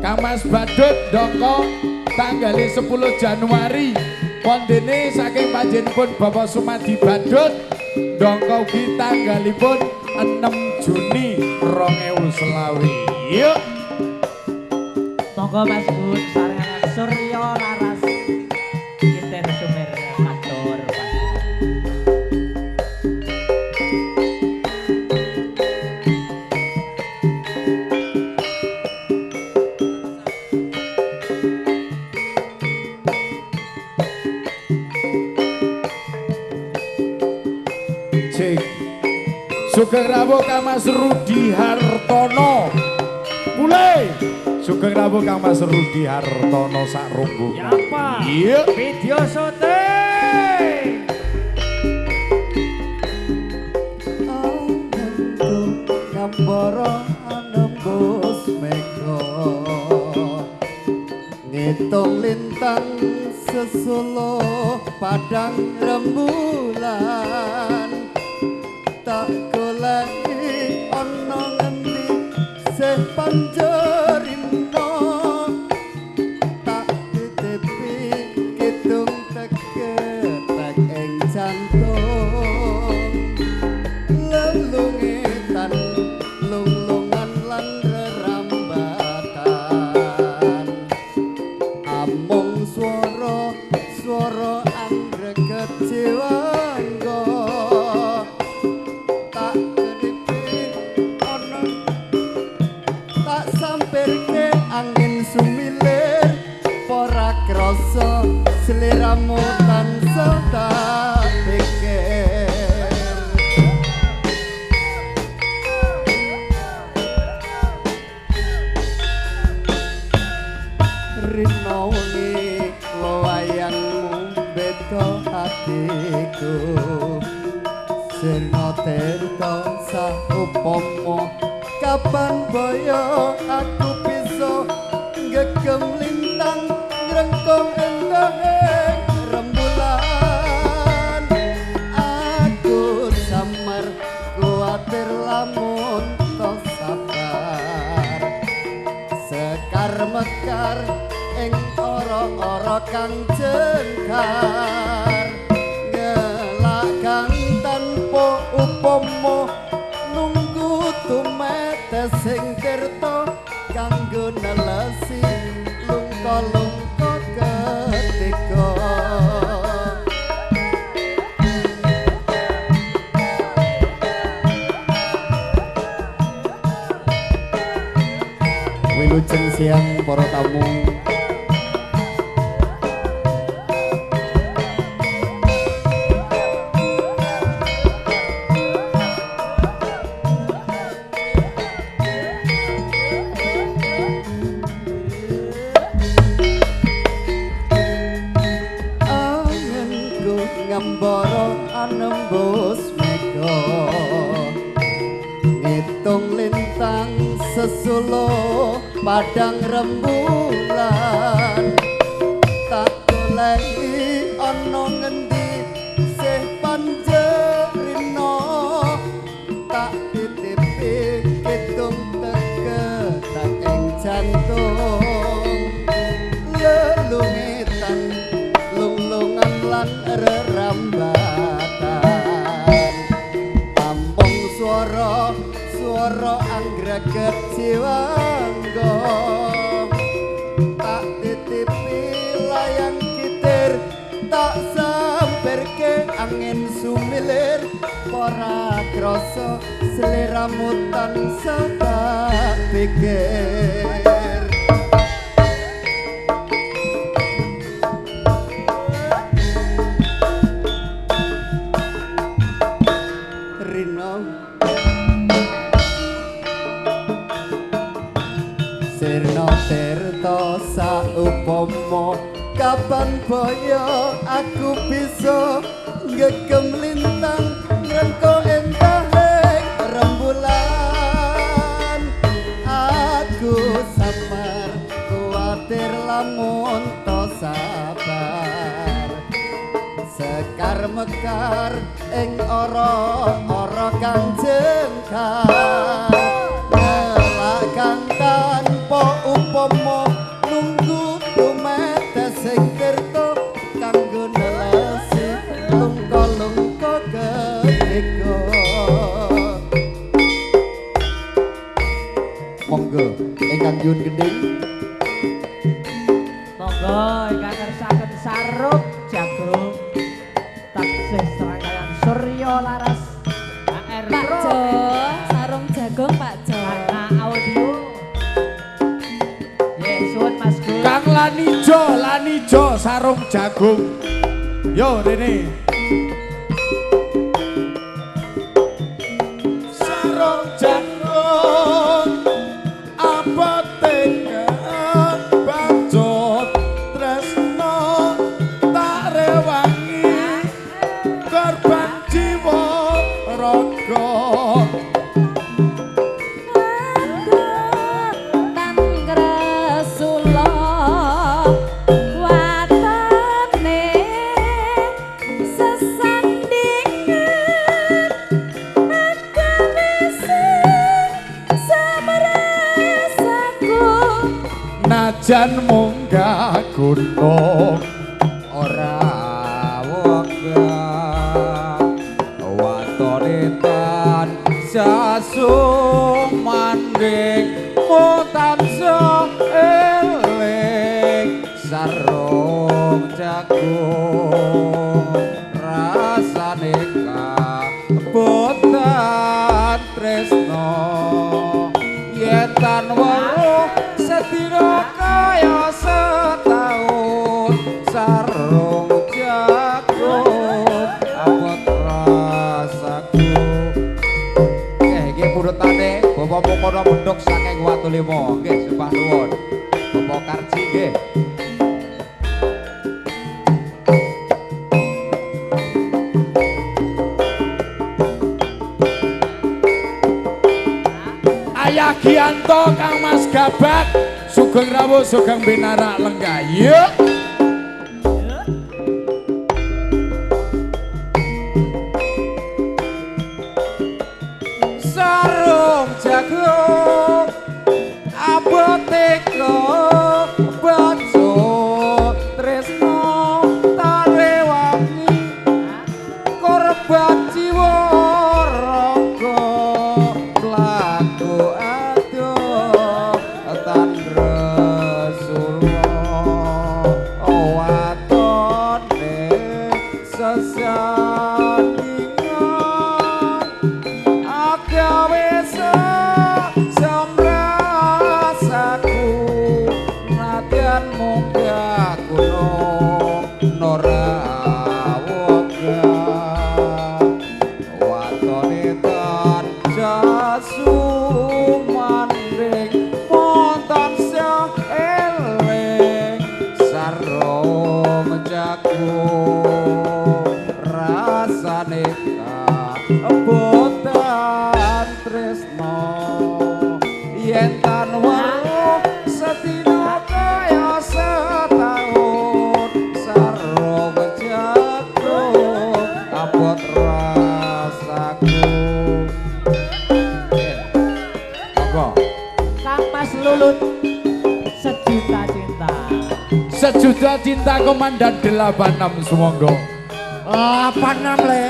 Kang Mas Badut Dongko tanggal 10 Januari pondene saking panjenenganipun Bapak Sumadi Badut Dongko ugi tanggalipun 6 Juni 2020. Yuk monggo Mas Bud sarengan Surya Laras Kinten Sumer matur Sugeng rawuh Kang Mas Rudi Hartono. Mulai. Sugeng rawuh Kang Mas Rudi Hartono sak rombongan. Ya Pak. Iya. Video syuting. Ngambara anembus mega. Ngitung lintang sesulo padang rembulan. Tak goleki ana ngendi sih panjerina tak titipi kidung tegetek ing jantung lelungitan lunglungan lan rerambatan amung swara anggrek jiwangga angin sumilir ora krasa sliramu tansah tak pikir rina wengi wayangmu beda hatiku sirna tirta saupama kapan boyo aku gegem lintang ngrengkong endahing rembulan aku samar kuatir lamun to sabar sekar mekar ing ora-ora kang jengkar ngelakang tanpa upama nunggu tumetes sing tirta kanggo nelesi lungka-lungka ketika wilujeng siang para tamu ngambara anembus mega ngitung lintang sesulo padang rembulan tak goleki ana ngendi sih panjerina tak titipi kidung tegetak ing jantung lelungitan lunglungan lan rerambatan ampung swara anggreget jiwangga tak titipi layang kitir tak sampirke angin sumilir ora krasa sliramu tansah tak pikir sirna tirta saupama kapan boyo aku bisa gegem lintang ngrengko endahing rembulan aku samar kuatir lamun to sabar sekar mekar ing ora kang jengkar ngelakang tanpa apa upama nunggu tumetes sing tirta kanggo nelesi lungka-lungka gedhega monggo ingkang nyuwun gending monggo ingkang kersaken sarup jagung taksih serangkaian Surya Laras HR Pak Pro Jo, sarung jagung Pak Jo. Ana audio Yesus Mas Gus Kang Lanijo sarung jagung. Yo rene. Sarung jagung apotekan bacot tresno tak rewangi korban jiwa raga. Najan munggah gunung ora wega watone tan sasung manding tansah eling sarung jagung rasane kabotan tresno yen tan weruh sedina kaya setahun sarung jagung abot rasaku nggih purutane Bapak Pokono Pendhok saking Watulima nggih sembah nuwun Bapak Karji nggih Ayah Gianto Kang Mas Gabak Sugeng Rawuh Sugeng Binarak Lenggah yuk sarung jagung aboteka baca tresno tarewangi korban jiwa raga laku adoh tan Rasulullah watone sesandingan agawe semrasaku nadyan munggah gunung nora woga watone tan jasu manding montan sia eling sarung jagung rasane botan tresno yen tan weruh sedina kaya setahun sarung jagung abot rasaku monggo Kang Mas Lulut sejuta cinta Sejuta cinta Komandan 86 Sumangga 86 le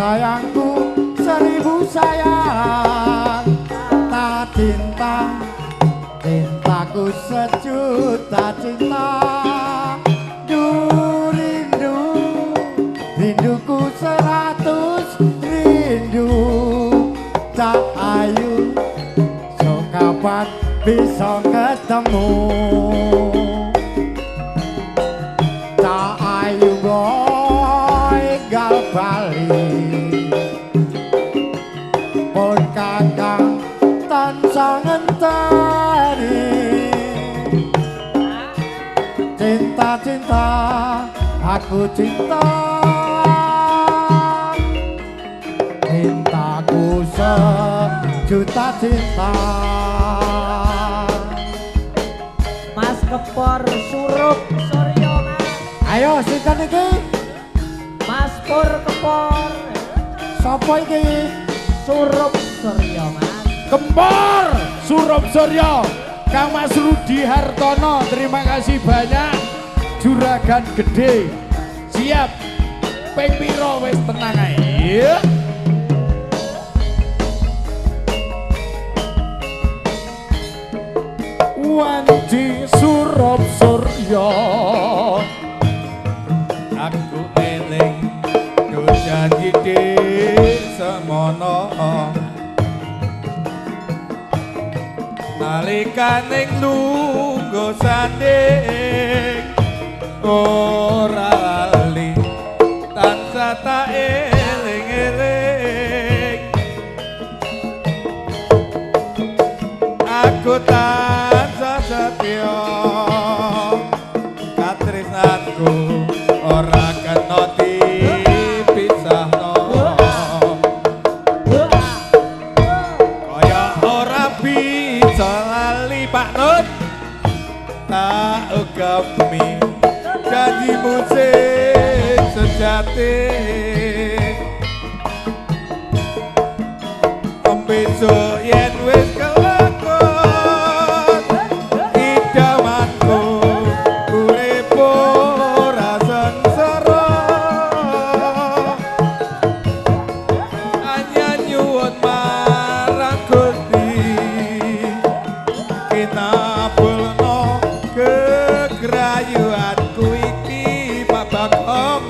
sayangku seribu sayang tak cinta cintaku sejuta cinta du rindu rinduku 100 rindu tak ayu so kapan bisa ketemu tak ayu boy gal bali pun kakang tansah ngenteni cinta-cinta aku cinta cintaku sejuta cinta Mas Kepor Surup Suryo Mas. ayo sinten iki Mas Pur Kepor sapa iki Surup Suryo Mas. Kempor Surup Suryo Kang Mas Rudi Hartono, terima kasih banyak. Juragan gede siap ping piro wis tenang ae. Wanci Surup Suryo aku eling do janji semono nalikaning lungguh sanding ora lali tansah tak eling-eling aku tansah setya katresnanku ora kena dipisahno kaya ora bisa lali Pak Nur tak ugemi janjimu sing sejati besok yen wis kelakon idamanku urip ora sengsara hanya nyuwun marang Gusti kinabulno kegrayuanku iki Pak Bagong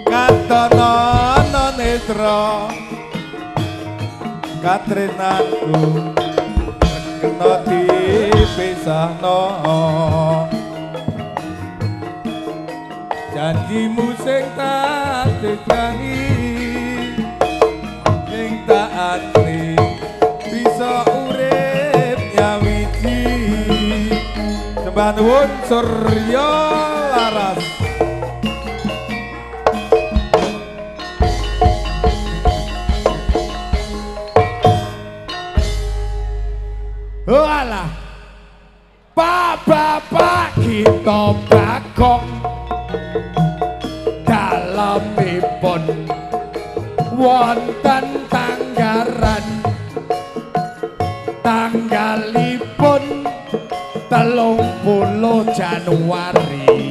katono netra katresnanku kena dipisahno janjimu sing tak tejangi sing tak ati bisa urip nyawiji sembah nuwun Surya Laras. Walah Pak Bapak kita Bagong dalemipun wonten tanggaran tanggalipun 30 Januari